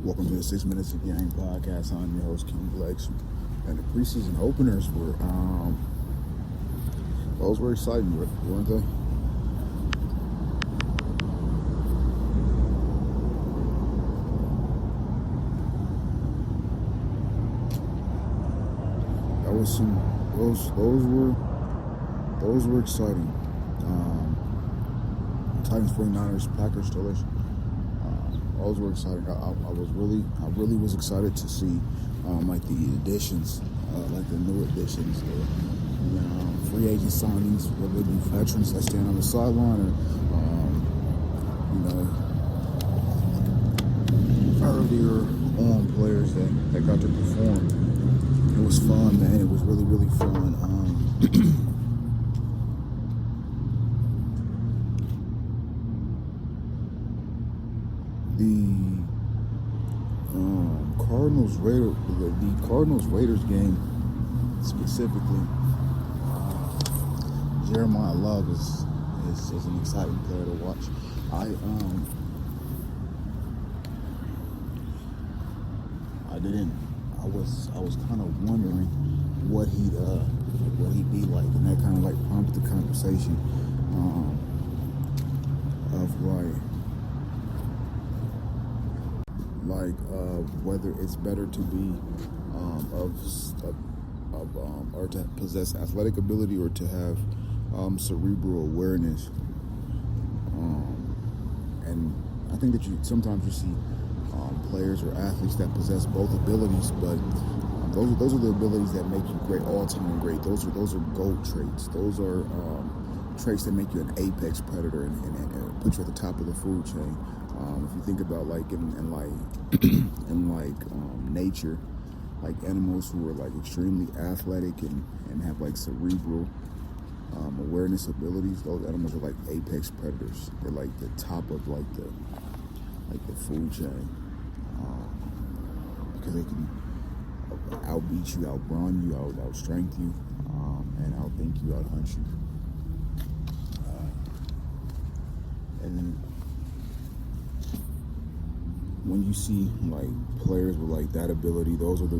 Welcome to the 6 Minutes of Game podcast. I'm your host, King Lex. And the preseason openers were, those were exciting, weren't they? That was those were exciting. Titans, 49ers, Packers, Steelers. Those were exciting. I really was excited to see like the additions, like the new additions, the free agent signings, whether it be veterans that stand on the sideline or earlier on players that got to perform. It was fun, man. It was really fun. The Cardinals-Raiders game specifically, Jeremiyah Love is an exciting player to watch. I was kind of wondering what he'd be like, and that kind of like prompted the conversation of whether it's better to be or to possess athletic ability or to have cerebral awareness. And I think that sometimes you see players or athletes that possess both abilities, but those are the abilities that make you great, all-time great. Those are GOAT traits. Those are traits that make you an apex predator and put you at the top of the food chain. If you think about like in nature, like animals who are like extremely athletic and have like cerebral awareness abilities, those animals are like apex predators. They're like the top of like the food chain, because they can outbeat you, outbrawn you, outstrength you, and outthink you, outhunt you. And then when you see like players with like that ability, those are the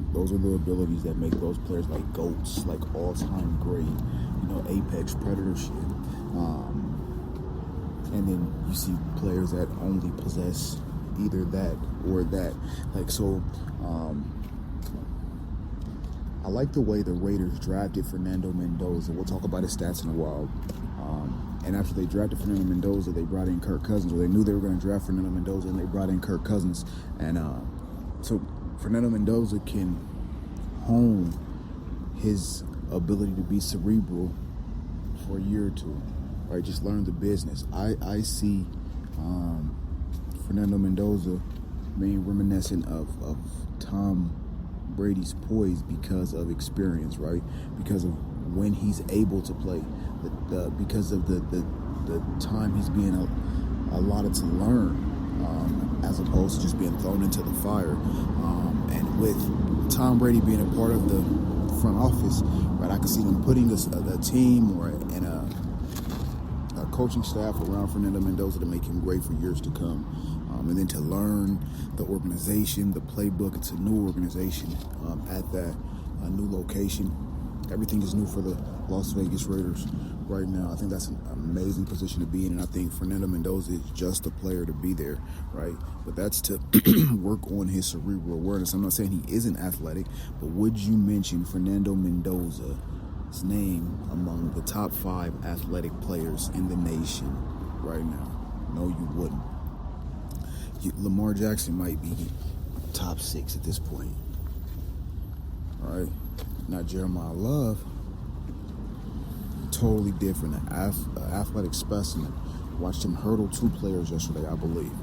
abilities that make those players like GOATs, like all-time great, apex predator shit. And then you see players that only possess either that or that. Like, so I like the way the Raiders drafted Fernando Mendoza. We'll talk about his stats in a while. And after they drafted Fernando Mendoza, they brought in Kirk Cousins, or they knew they were going to draft Fernando Mendoza, and they brought in Kirk Cousins. And so Fernando Mendoza can hone his ability to be cerebral for a year or two, right? Just learn the business. I see Fernando Mendoza being reminiscent of Tom Brady's poise because of experience, right? Because of when he's able to play, because of the time he's being allotted to learn, as opposed to just being thrown into the fire. And with Tom Brady being a part of the front office, right, I can see them putting a team and a coaching staff around Fernando Mendoza to make him great for years to come. And then to learn the organization, the playbook. It's a new organization at that new location. Everything is new for the Las Vegas Raiders right now. I think that's an amazing position to be in, and I think Fernando Mendoza is just a player to be there, right? But that's to work on his cerebral awareness. I'm not saying he isn't athletic, but would you mention Fernando Mendoza's name among the top 5 athletic players in the nation right now? No, you wouldn't. Lamar Jackson might be top 6 at this point. All right. Now, Jeremiyah Love, totally different. An athletic specimen. Watched him hurdle 2 players yesterday, I believe.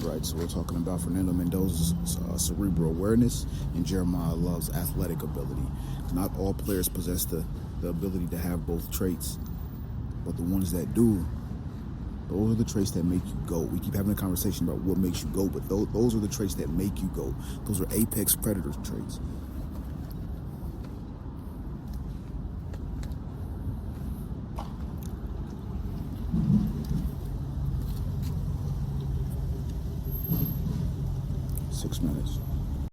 Right, so we're talking about Fernando Mendoza's cerebral awareness and Jeremiyah Love's athletic ability. Not all players possess the ability to have both traits, but the ones that do, those are the traits that make you go. We keep having a conversation about what makes you go, but those are the traits that make you go. Those are apex predator traits. 6 minutes.